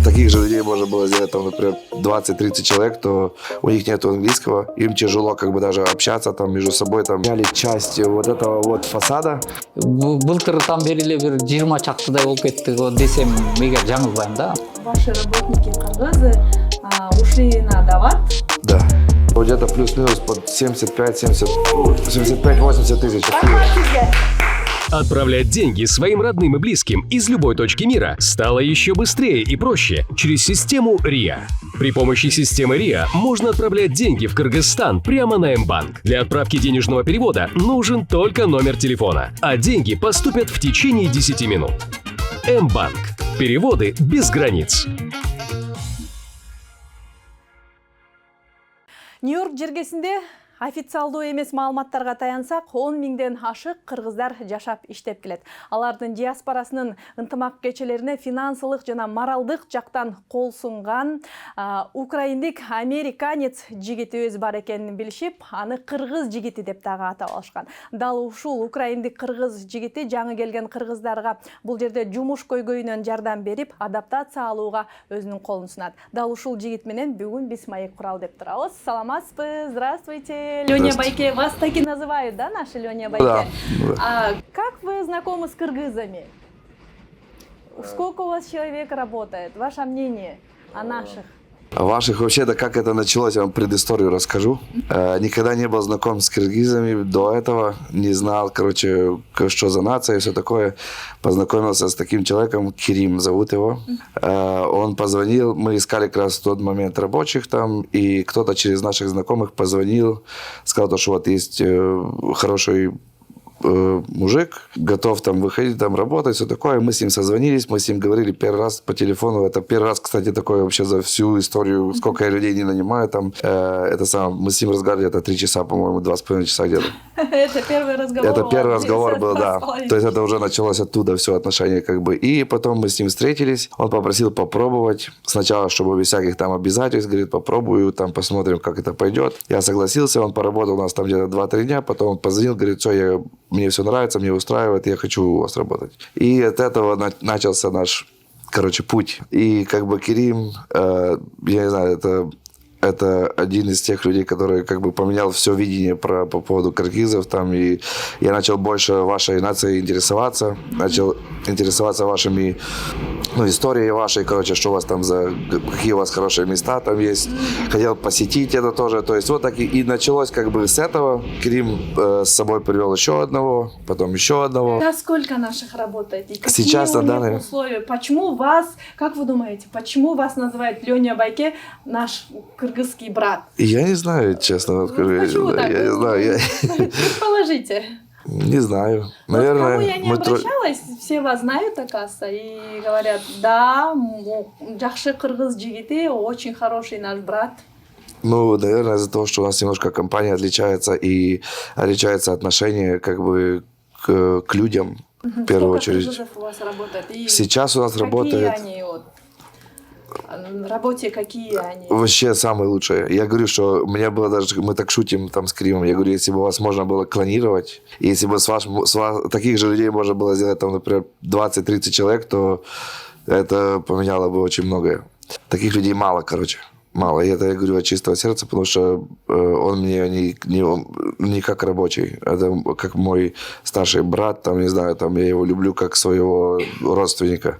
Таких же людей можно было сделать, там, например, 20-30 человек, то у них нет английского, им тяжело как бы даже общаться там между собой, там, взяли часть вот этого вот фасада. Былтыр там бериле бир 20 чактыдай болуп кетти десем эгер жаңылбайм да. Ваши работники кыргызы ушли на Дават. Да. Где-то плюс-минус под 75-80 тысяч. Отправлять деньги своим родным и близким из любой точки мира стало еще быстрее и проще через систему РИА. При помощи системы РИА можно отправлять деньги в Кыргызстан прямо на М-банк. Для отправки денежного перевода нужен только номер телефона, а деньги поступят в течение 10 минут. М-банк. Переводы без границ. Нью-Йорк жергесинде официалдуу эмес маалыматтарга таянсак 10 миңден ашык кыргыздар жашап иштеп келет. Алардын диаспорасынын ынтымак кечелерине финансылык жана моралдык жактан кол сунган украиндик американец жигитибиз бар экенин билишип, аны кыргыз жигити деп дагы атап алышкан. Дал ушул украиндик кыргыз жигити жаңы келген кыргыздарга бул жерде жумуш көйгөйүнөн жардам берип, адаптация алууга өзүнүн колун сунат. Дал ушул жигит менен бүгүн биз маек куралы деп турабыз. Саламатсызбы? Здравствуйте. Леня Байке, вас таки называют, да, наши Леня Байке? Да. Как вы знакомы с кыргызами? Сколько у вас человек работает? Ваше мнение о наших? Ваших вообще, да как это началось, я вам предысторию расскажу. Никогда не был знаком с киргизами до этого, не знал, короче, что за нация и все такое. Познакомился с таким человеком, Кирим зовут его. Он позвонил, мы искали как раз в тот момент рабочих там, и кто-то через наших знакомых позвонил, сказал, что вот есть хороший мужик, готов там выходить, там работать, все такое. Мы с ним созвонились, мы с ним говорили первый раз по телефону. Это первый раз, кстати, такое вообще за всю историю, сколько я людей не нанимаю там. Это сам, мы с ним разговаривали, это 3 часа, по-моему, 2,5 часа где-то. Это первый разговор. Это первый разговор был, да. То есть это уже началось оттуда все отношения как бы. И потом мы с ним встретились, он попросил попробовать. Сначала, чтобы без всяких там обязательств, говорит, попробую, там посмотрим, как это пойдет. Я согласился, он поработал у нас там где-то 2-3 дня, потом он позвонил, говорит, все, мне все нравится, мне устраивает, я хочу у вас работать. И от этого начался наш, короче, путь. И как бы Кирим, я не знаю, это один из тех людей, который как бы поменял все видение по поводу киргизов там, и я начал больше вашей нацией интересоваться, начал интересоваться вашими, историей вашей, короче, что у вас там какие у вас хорошие места там есть, хотел посетить это тоже, то есть вот так и началось как бы с этого. Кирим с собой привел еще одного, потом еще одного. Да, сколько наших работает? И какие сейчас у на них данный... условия? Почему вас, как вы думаете, почему вас называют Леня Байке, наш кыргызский брат? Я не знаю, честно. Почему так? Я не знаю. Предположите. Не знаю. Наверное, Наверное, к кому я не обращалась, все вас знают, оказывается, и говорят, да, жакшы кыргыз жигити, очень хороший наш брат. Наверное, из-за того, что у нас немножко компания отличается, и отличается отношение как бы к людям, в первую очередь. Сколько кыргызов у вас работает? И сейчас у нас работает... Какие они в работе, какие они? Вообще самые лучшие. Я говорю, что у меня было даже, мы так шутим там с Кримом, я говорю, если бы вас можно было клонировать, если бы таких же людей можно было сделать, там, например, 20-30 человек, то это поменяло бы очень многое. Таких людей мало, короче. Мало. И это я говорю от чистого сердца, потому что он мне не как рабочий. Это как мой старший брат, там, не знаю, там, я его люблю как своего родственника.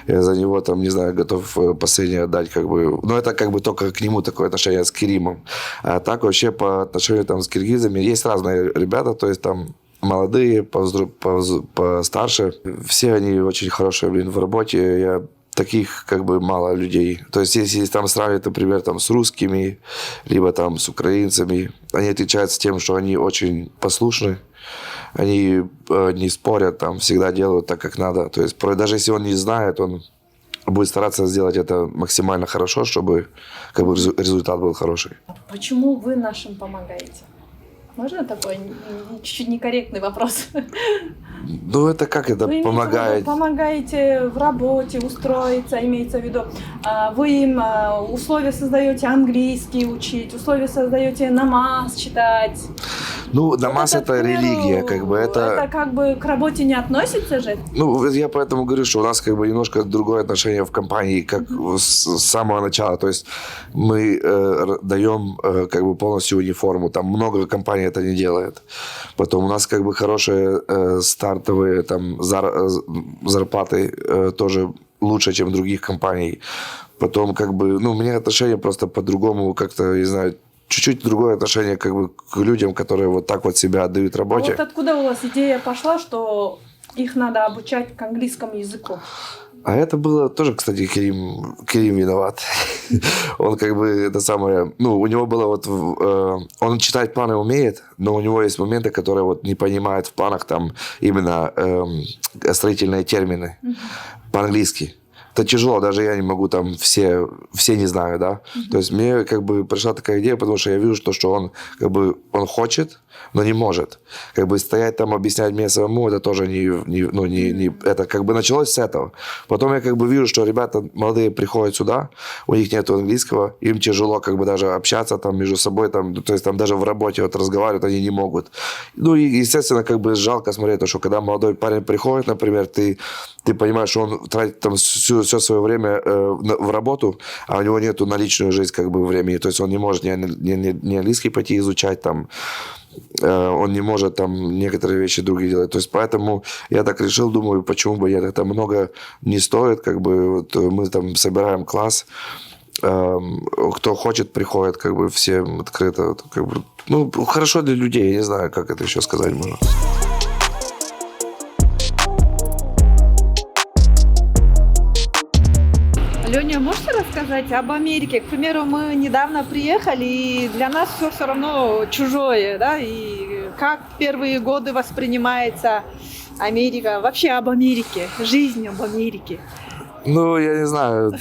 Я за него, там, не знаю, готов последнее отдать, как бы. Но это как бы только к нему такое отношение с Киримом. А так вообще по отношению там с киргизами есть разные ребята, то есть там молодые, постарше. Все они очень хорошие, в работе. Таких как бы мало людей. То есть если там сравнивать, например, там, с русскими, либо там с украинцами, они отличаются тем, что они очень послушны, они не спорят, там, всегда делают так, как надо. То есть даже если он не знает, он будет стараться сделать это максимально хорошо, чтобы как бы результат был хороший. Почему вы нашим помогаете? Можно такой чуть-чуть некорректный вопрос? Это как это вы помогает? Помогаете в работе устроиться, имеется в виду. Вы им условия создаете английский учить, условия создаете намаз читать. Ну, намаз Вот это к примеру, религия, как бы Это как бы к работе не относится же? Ну, я поэтому говорю, что у нас как бы немножко другое отношение в компании, как с самого начала. То есть мы даем как бы полностью униформу. Там много компаний это не делает. Потом у нас как бы хорошие стартовые там зарплаты тоже лучше, чем других компаний. Потом как бы, ну, у меня отношение просто по-другому как-то, не знаю, чуть-чуть другое отношение как бы к людям, которые вот так вот себя отдают А работе. вот откуда у вас идея пошла, что их надо обучать к английскому языку? А это было тоже, кстати, Керим виноват. Он как бы это самое... Ну, у него было вот... Он читать планы умеет, но у него есть моменты, которые вот не понимает в планах там именно строительные термины по-английски. Это тяжело, даже я не могу там все не знаю, да. То есть мне как бы пришла такая идея, потому что я вижу, что он как бы он хочет, но не может. Как бы стоять там, объяснять мне самому, это тоже это как бы началось с этого. Потом я как бы вижу, что ребята молодые приходят сюда, у них нет английского, им тяжело как бы даже общаться там между собой, там, то есть там даже в работе вот разговаривать они не могут. Ну и, естественно, как бы жалко смотреть, что когда молодой парень приходит, например, ты понимаешь, что он тратит там все свое время в работу, а у него нету на личную жизнь как бы времени, то есть он не может ни английский пойти изучать там, он не может там некоторые вещи другие делать. То есть поэтому я так решил, думаю, почему бы нет. Это много не стоит, как бы вот мы там собираем класс, кто хочет, приходит, как бы всем открыто. Как бы, ну, хорошо для людей, я не знаю, как это еще сказать можно. Леня, можете рассказать об Америке? К примеру, мы недавно приехали, и для нас все равно чужое, да? И как первые годы воспринимается Америка? Вообще об Америке, жизнь об Америке. Ну, я не знаю,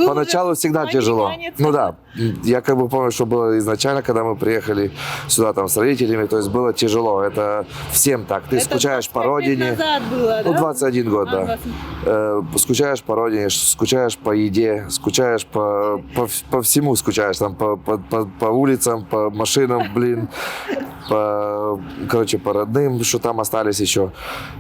поначалу всегда тяжело. Ну да, я как бы помню, что было изначально, когда мы приехали сюда там с родителями, то есть было тяжело, это всем так. Ты скучаешь по родине. Назад было, да? Ну, 21 год, да. Скучаешь по родине, скучаешь по еде, скучаешь по всему, скучаешь там по улицам, по машинам, блин, по родным, что там остались еще.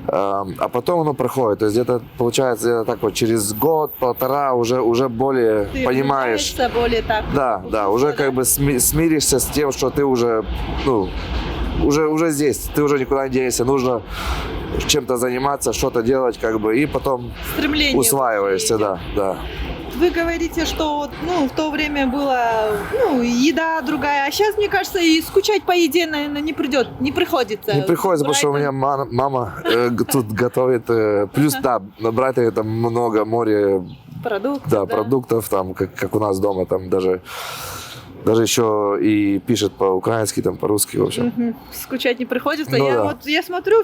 А потом оно проходит, то есть где-то получается где-то так вот через год-полтора уже более Ты понимаешь. Более так. Да, уже как бы смиришься с тем, что ты уже, ну, уже здесь, ты уже никуда не денешься, нужно чем-то заниматься, что-то делать, как бы, и потом Стремление усваиваешься, да. Вы говорите, что в то время была еда другая, а сейчас, мне кажется, и скучать по еде, наверное, не приходится. Не приходится, потому что у меня мама тут готовит. Плюс, да, на Брайтоне там много море продуктов, там, как у нас дома, там даже еще и пишет по-украински, там, по-русски, в общем. Скучать не приходится. Ну, я смотрю,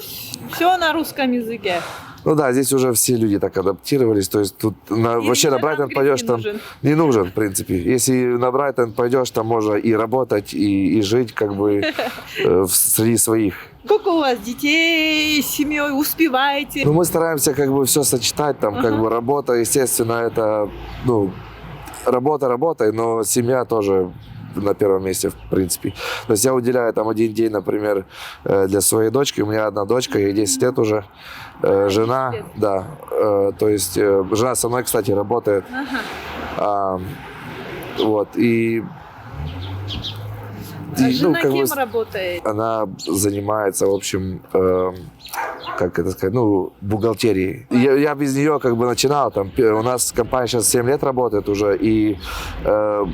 все на русском языке. Ну да, здесь уже все люди так адаптировались, то есть тут вообще на Брайтон пойдешь, там не нужен, в принципе. Если на Брайтон пойдешь, там можно и работать, и жить как бы среди своих. Сколько у вас детей, с семьей, успеваете? Ну мы стараемся как бы все сочетать, там как бы работа, естественно, это, работа работой, но семья тоже на первом месте, в принципе. То есть я уделяю там один день, например, для своей дочки. У меня одна дочка, ей 10 лет уже. Жена, да. То есть жена со мной, кстати, работает. Вот. И жена кем работает? Она занимается, в общем, как это сказать, бухгалтерией. Я без нее как бы начинал. Там, у нас компания сейчас 7 лет работает уже, и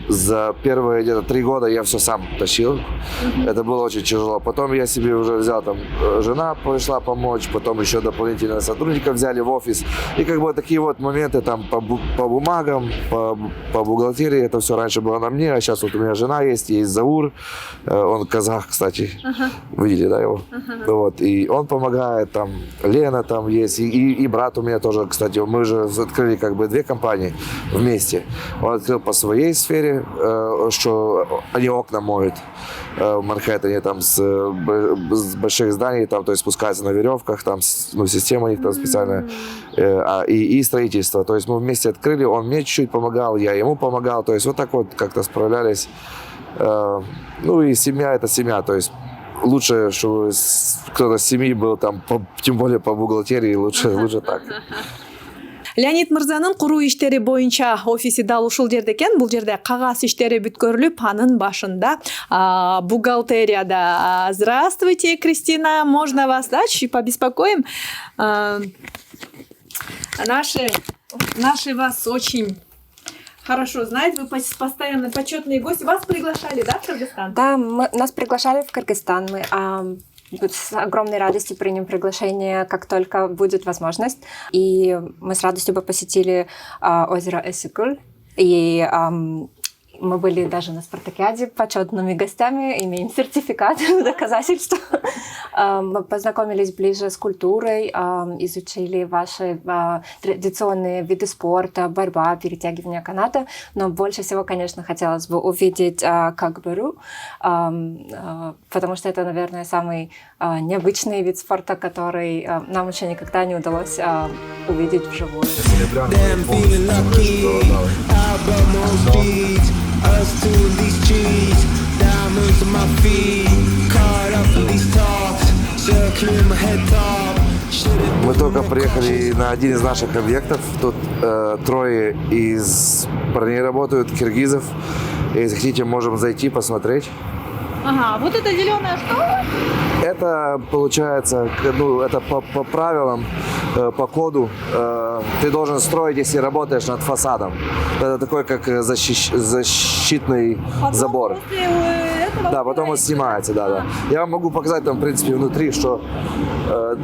за первые где-то 3 года я все сам тащил. Это было очень тяжело. Потом я себе уже взял, там, жена пришла помочь, потом еще дополнительно сотрудников взяли в офис. И как бы такие вот моменты там по бумагам, по бухгалтерии, это все раньше было на мне, а сейчас вот у меня жена есть Заур, он казах, кстати, видели, да, его? Вот, и он помогает, там, Лена там есть, и брат у меня тоже, кстати, мы же открыли как бы 2 компании вместе. Он открыл по своей сфере, что они окна моют в Манхэттене, там, с больших зданий, там, то есть спускаются на веревках, там, система у них там специальная, и строительство. То есть мы вместе открыли, он мне чуть-чуть помогал, я ему помогал, то есть вот так вот как-то справлялись. Ну и семья — это семья, то есть лучше, чтобы кто-то с семьи был там, тем более по бухгалтерии, лучше так. Леонид Мырзанын куруу иштери боюнча офиси дал ушул жерде экен. Бул жерде кагаз иштери бүткөрүлүп, анын башында бухгалтерияда. Здравствуйте, Кристина. Можно вас, да, чуть побеспокоим? Наши вас очень хорошо знают. Вы постоянно почетные гости. Вас приглашали, да, в Кыргызстан? Да, нас приглашали в Кыргызстан. Мы с огромной радостью примем приглашение, как только будет возможность. И мы с радостью бы посетили озеро Эссыкуль. И мы были даже на спартакиаде почетными гостями, имеем сертификат, доказательства. Мы познакомились ближе с культурой, изучили ваши традиционные виды спорта, борьба, перетягивание каната. Но больше всего, конечно, хотелось бы увидеть какбару, потому что это, наверное, самый необычный вид спорта, который нам еще никогда не удалось увидеть вживую. Us two in these trees, diamonds on my feet, caught up in these talks, circling my head top. Мы только приехали на один из наших объектов. Тут трое из парней работают, киргизов. Если хотите, можем зайти, посмотреть. Ага, вот это зеленое что? Это получается, ну, это по правилам, по коду. Ты должен строить, если работаешь над фасадом. Это такой, как защитный забор. Да, потом он снимается, да. Я вам могу показать там, в принципе, внутри, что,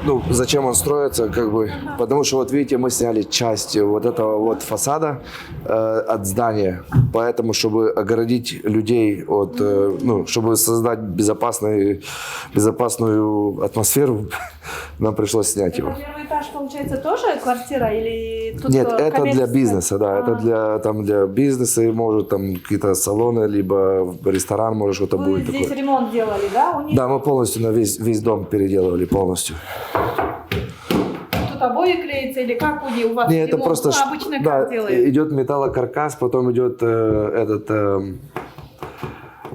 ну, зачем он строится, как бы, потому что, вот видите, мы сняли часть вот этого вот фасада от здания, поэтому, чтобы огородить людей от, ну, чтобы создать безопасную атмосферу, нам пришлось снять его. Первый этаж, получается, тоже квартира или тут? Нет, это для бизнеса, да, это для бизнеса, может там какие-то салоны, либо ресторан, может что-то будет здесь такое. Ремонт делали, да? У них... Да, мы полностью на весь дом переделывали полностью. Тут обои клеятся или как у вас? Нет, это просто обычно да, как делают? идет металлокаркас, потом идет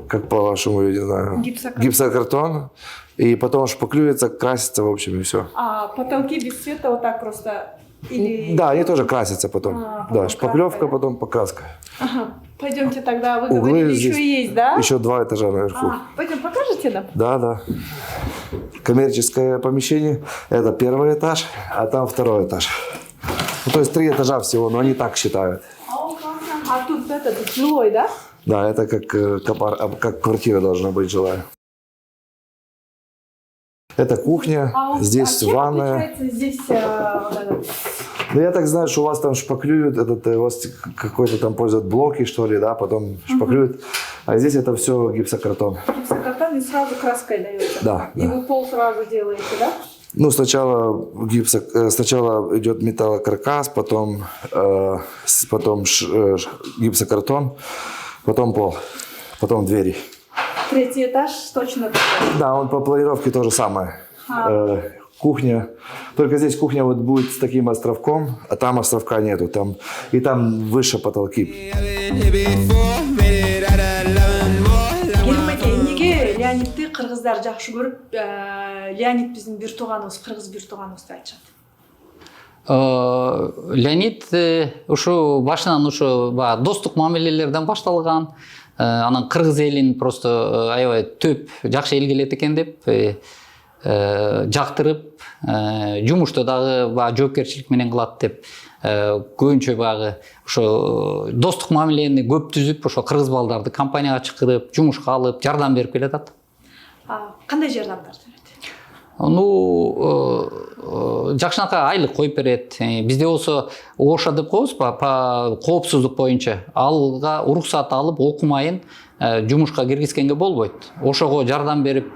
как по-вашему, я не знаю, гипсокартон, и потом шпаклюется, красится, в общем, и все. А потолки без света вот так просто? Или... Да, они тоже красятся потом. Потом Да, шпаклевка, краска, да? потом покраска. Ага. Пойдемте тогда, вы Углы говорили, здесь еще есть, да? Еще 2 этажа наверху. Пойдем, покажете нам? Да. Коммерческое помещение. Это 1-й этаж, а там 2-й этаж. Ну, то есть 3 этажа всего, но они так считают. А тут этот жилой, да? Да, это как квартира должна быть жилая. Это кухня, здесь чем ванная. отличается здесь вот этот? Ну, я так знаю, что у вас там шпаклюют, у вас какой-то там пользуют блоки, что ли, да, потом шпаклюют. А здесь это все гипсокартон. Гипсокартон и сразу краской даете? Да. И вы пол сразу делаете, да? Ну, сначала идет металлокаркас, потом гипсокартон, потом пол, потом двери. 3-й этаж точно такой? Да, он по планировке то же самое. Кухня. Только здесь кухня вот будет с таким островком, а там островка нету. Там выше потолки. Неге Леонидти кыргыздар жакшы көрүп, Леонид биздин бир тууганыбыз, кыргыз бир тууганыбыз деп айтышат. Леонид ушу башынан ушу достук мамилелерден башталган. Анан кыргыз элин просто аябай төп жакшы эл келет экен деп жактырып, жумушта дагы жоопкерчилик менен кылат деп көбүнчө багы ошо достук мамилени көп түзүп, ошо кыргыз балдарды компанияга чакырып, жумушка алып, жардам берип келатат. Кандай жардамдар берет? Ну, жакшынакай айлык коюп берет. Бизде болсо ОША деп коебуз, по коопсуздук боюнча. Алга уруксат алып, окумайын жумушка киргизгенге болбойт. ОШОго жардам берип,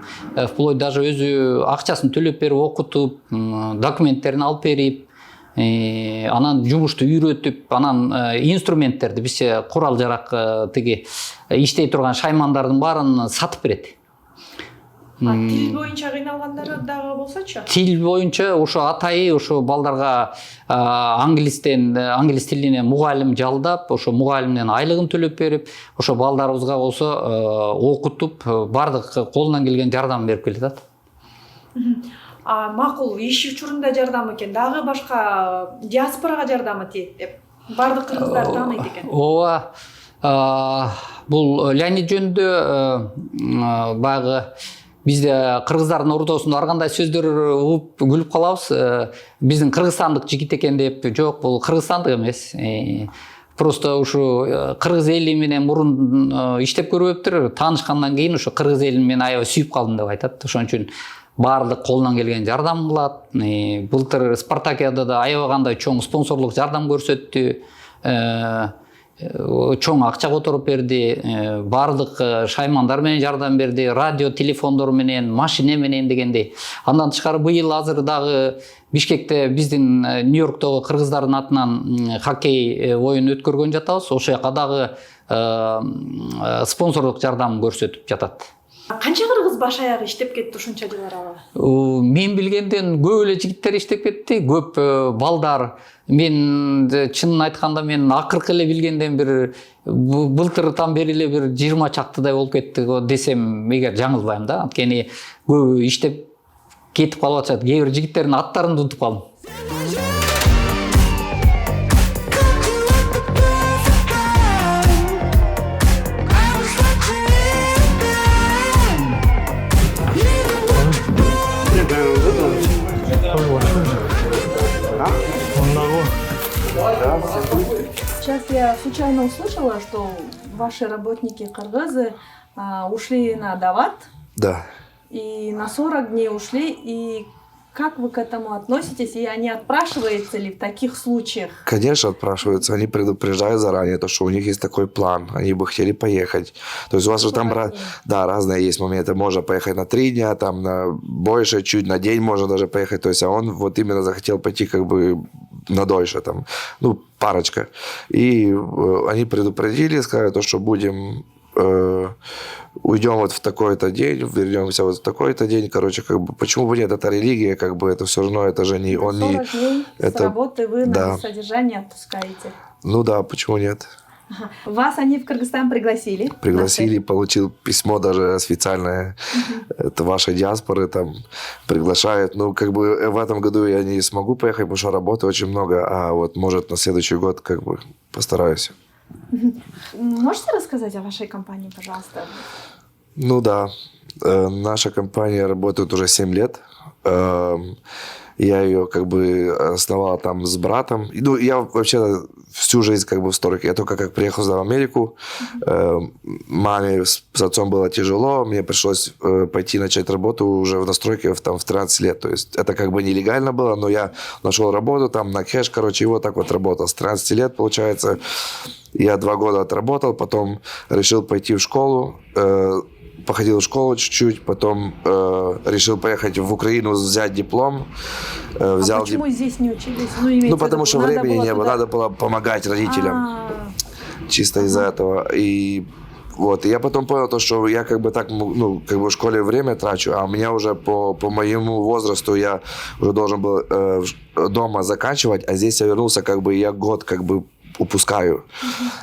вплоть даже өзү акчасын төлөп берип, окутуп, документтерин алып берип, анан жумушту үйрөтүп, анан инструменттерди, бизче курал-жарак тиги иштей турган шаймандардын баарын сатып берет. Тил боюнча кыйналгандары дагы болсочу? Тил боюнча ошо атайы ошо балдарга англис тилине мугалим жалдап, ошо мугалимден айлыгын төлөп берип, ошо балдарыбызга болсо окутуп, бардык колунан келген жардам берип келатат. Макул иш учурунда жардам экен, дагы башка диаспорага жардамы тиет деп бардык кыргыздар тааныйт экен. Ооба. Бул Леонид жөнүндө баягы бизде кыргыздардын ортосунда ар кандай сөздөр угуп күлүп калабыз. Биздин кыргызстандык жигит экен деп, жок, бул кыргызстандык эмес. Просто ушу кыргыз эли менен мурун иштеп көрбөптүр. Таанышкандан кийин ушу кыргыз элин мен аябай сүйүп калдым деп айтат. Ошон үчүн баардык колунан келген жардам кылат. Былтыр Спартакиадада аябай кандай чоң спонсорлук жардам көрсөттү. Чоң акча которуп берди, баардык шаймандар менен жардам берди, радио, телефондор менен, машине менен дегендей. Андан тышкары быйыл азыр дагы Бишкекте биздин Нью-Йорктогу кыргыздардын атынан хоккей оюн өткөргөн жатабыз. Ошол жака дагы спонсорлук жардам көрсөтүп жатат. Канча кыргыз баш аягы иштеп кетти ушунча жыл аралыгында? Мен билгенден көп эле жигиттер иштеп кетти, көп балдар. Мен чынын айтканда мен акыркы эле билгенден бир былтырдан бери эле бир 20 чактыдай болуп кетти десем эгер жаңылбайм да. Анткени көп иштеп кетип калып атышат. Кээ бир жигиттердин аттарын унутуп калдым. Сейчас я случайно услышала, что ваши работники кыргызы ушли на Дават. Да. И на 40 дней ушли. И как вы к этому относитесь? И они отпрашиваются ли в таких случаях? Конечно, отпрашиваются. Они предупреждают заранее, то, что у них есть такой план. Они бы хотели поехать. То есть у вас же там да, разные есть моменты. Можно поехать на 3 дня, там на больше, чуть на день можно даже поехать. То есть, а он вот именно захотел пойти как бы на дольше, там, ну, парочка. И они предупредили, сказали, то, что будем... уйдем вот в такой-то день, вернемся вот в такой-то день, короче, как бы, почему бы нет, это религия, как бы, это все равно, это же не, он 40 не... дней это, с работы вы да. на содержание отпускаете? Ну да, почему нет? Вас они в Кыргызстан пригласили? Пригласили, получил письмо даже официальное, это вашей диаспоры там приглашают. Ну, как бы в этом году я не смогу поехать, потому что работы очень много, а вот, может, на следующий год, как бы, постараюсь. Можете рассказать о вашей компании, пожалуйста? Ну да, наша компания работает уже 7 лет. Я ее как бы основал там с братом. Ну, я вообще всю жизнь как бы в стройке. Я только как приехал в Америку, маме с отцом было тяжело, мне пришлось пойти начать работу уже в настройке там, в 13 лет. То есть это как бы нелегально было, но я нашел работу там на кэш, короче, и вот так вот работал. С 13 лет, получается, я 2 года отработал, потом решил пойти в школу, походил в школу чуть-чуть, потом решил поехать в Украину, взять диплом. Взял почему здесь не учились? Ну, потому что времени не было, надо было помогать родителям. Чисто из-за этого. И вот, и я потом понял то, что я как бы так, ну, как бы в школе время трачу, а у меня уже по моему возрасту я уже должен был дома заканчивать, а здесь я вернулся, как бы я год как бы упускаю.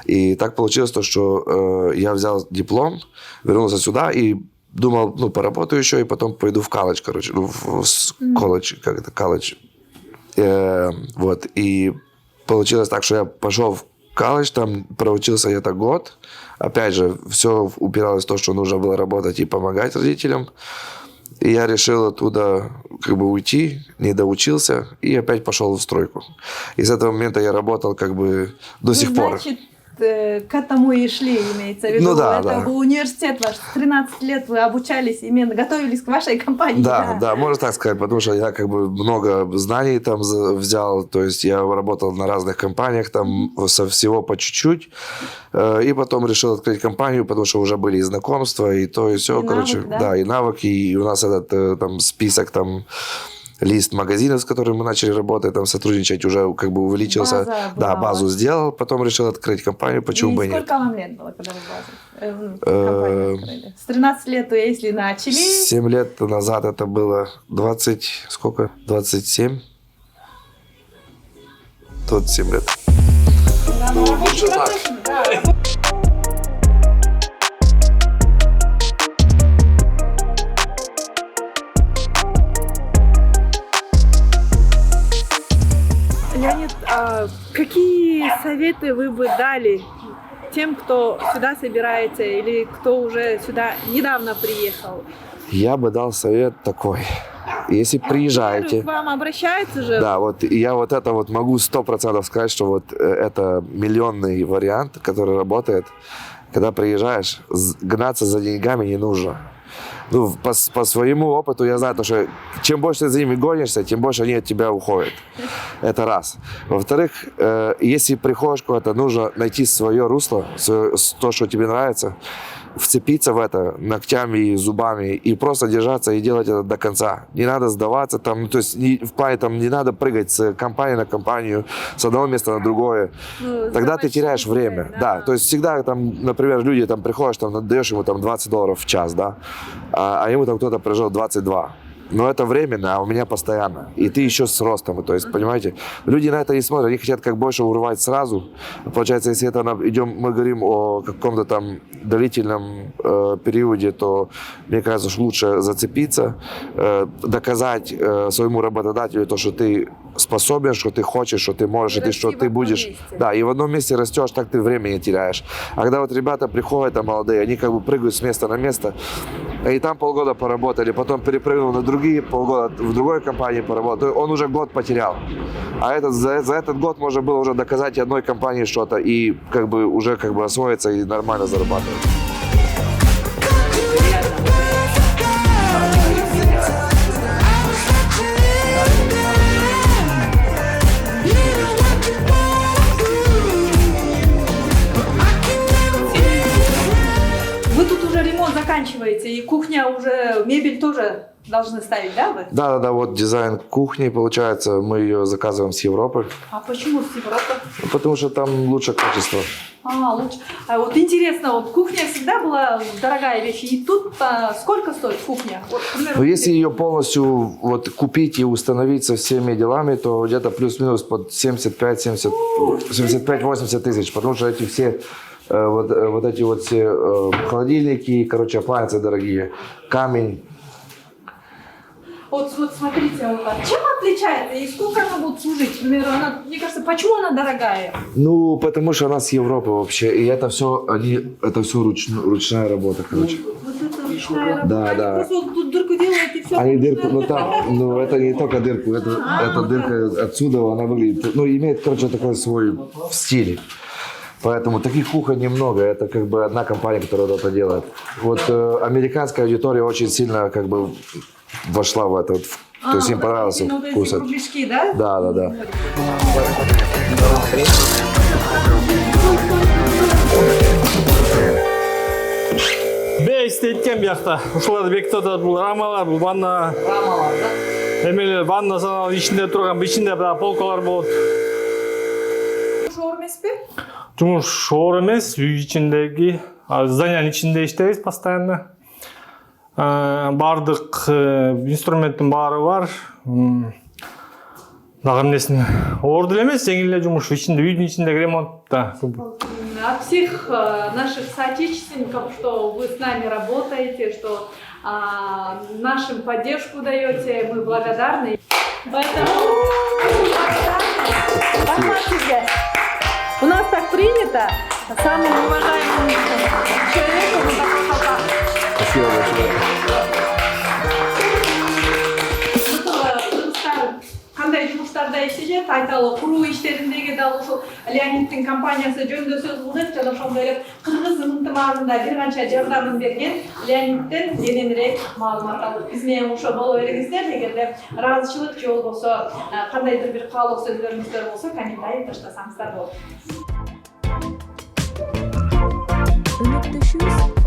И так получилось то, что я взял диплом, вернулся сюда и думал, ну, поработаю еще, и потом пойду в колледж, короче, ну, в колледж, как это, колледж. Вот, и получилось так, что я пошел в колледж, там проучился где-то год. Опять же, все упиралось в то, что нужно было работать и помогать родителям. И я решил оттуда как бы уйти, не доучился и опять пошел в стройку. И с этого момента я работал как бы до сих пор. Значит, к этому и шли, имеется в виду. Ну да, это да. был университет ваш. С 13 лет вы обучались, именно готовились к вашей компании. Да, можно так сказать, потому что я как бы много знаний там взял, то есть я работал на разных компаниях, там со всего по чуть-чуть, и потом решил открыть компанию, потому что уже были и знакомства, и то, и все, и короче, навык, да? Да, и навыки, и у нас этот там список там лист магазина, с которым мы начали работать, там сотрудничать, уже как бы увеличился. База Да, была. базу сделал, потом решил открыть компанию, почему бы и нет. Сколько вам лет было, когда вы компанию открыли? С 13 лет, если начали. 7 лет назад это было 20, сколько? 27? 27 лет. Ну, лучше так. Леонид, а какие советы вы бы дали тем, кто сюда собирается или кто уже сюда недавно приехал? Я бы дал совет такой. Если приезжаете... К вам обращаются же? Да, вот и я вот это вот могу 100% сказать, что вот это миллионный вариант, который работает. Когда приезжаешь, гнаться за деньгами не нужно. Ну, по своему опыту я знаю, что чем больше ты за ними гонишься, тем больше они от тебя уходят. Это раз. Во-вторых, если приходишь куда-то, нужно найти свое русло, то, что тебе нравится, вцепиться в это ногтями и зубами и просто держаться и делать это до конца. Не надо сдаваться там, ну, то есть в плане там не надо прыгать с компании на компанию, с одного места на другое. Ну, Тогда ты теряешь время. Да, то есть всегда там, например, люди там приходишь, там даешь ему там $20 в час, да, а ему там кто-то прижал 22. Но это временно, а у меня постоянно. И ты еще с ростом. То есть, понимаете, люди на это не смотрят, они хотят как больше урвать сразу. Получается, если это мы говорим о каком-то там длительном периоде, то мне кажется, что лучше зацепиться, доказать своему работодателю то, что ты способен, что ты хочешь, что ты можешь, и ты, что ты будешь. Месте. Да, и в одном месте растешь, так ты время не теряешь. А когда вот ребята приходят, там молодые, они как бы прыгают с места на место, и там полгода поработали, потом перепрыгнул на другие полгода, в другой компании поработал, он уже год потерял. А за этот год можно было уже доказать одной компании что-то и как бы уже как бы освоиться и нормально зарабатывать. Вы тут уже ремонт заканчиваете, и кухня уже, мебель тоже должны ставить, да, вы? Да, вот дизайн кухни, получается, мы ее заказываем с Европы. А почему с Европы? Ну, потому что там лучше качество. Лучше. А вот интересно, вот кухня всегда была дорогая вещь, и тут сколько стоит кухня? Вот, к примеру, Но если ее полностью вот купить и установить со всеми делами, то где-то плюс-минус под 75-80 тысяч, потому что эти все вот эти вот все холодильники, короче, апплайенсы дорогие, камень. Вот смотрите, чем отличается и сколько она будет служить? К примеру, мне кажется, почему она дорогая? Ну, потому что она с Европы вообще, и это все ручная работа, короче. Вот это ручная работа. Да, Они да. просто вот тут дырку делают и все. Они дырку, ну там, ну это не только дырку, это дырка отсюда, она выглядит, ну имеет, короче, такой свой стиль. Поэтому таких кухонь немного, это как бы одна компания, которая это делает. Вот американская аудитория очень сильно как бы вошла в это, то есть им понравился вкус. Кругляшки, да? Да. Істеткен бияқта. Ушуларды бекітіп атат, бұл рамалар, бұл ванна. Рамалар, да? Эмелер ванна санал ішінде тұрған, ішінде бір полкалар болады. Шоор емес пе? Жұмыс шоор емес, үй ішіндегі, зданияның ішінде іштейбіз постоянно. Бардық инструменттің бары бар. Дағым несін ордыр емес, жеңілі жұмыс ішінде, үйдің ішіндегі ремонтта. От всех наших соотечественников, что вы с нами работаете, что нашим поддержку даете, мы благодарны. Поэтому благодарны. У нас так принято, самым уважаемым человеком вот такой папа. Спасибо большое. Кандай жұмыстарда ишет, айталы куруу иштериндеги дал ушул Леонидтин компаниясы жөнүндө сөз кылдык жана ошондой эле кыргыз ынтымагында бир канча жардамын берген Леонидтен кененирээк маалымат алып биз менен ошо боло бериңиздер. Эгерде ыраазычылык же болбосо кандайдыр бир каалоо сөздөрүңүздөр болсо комментарий таштасаңыздар болот. Үмүттөшүбүз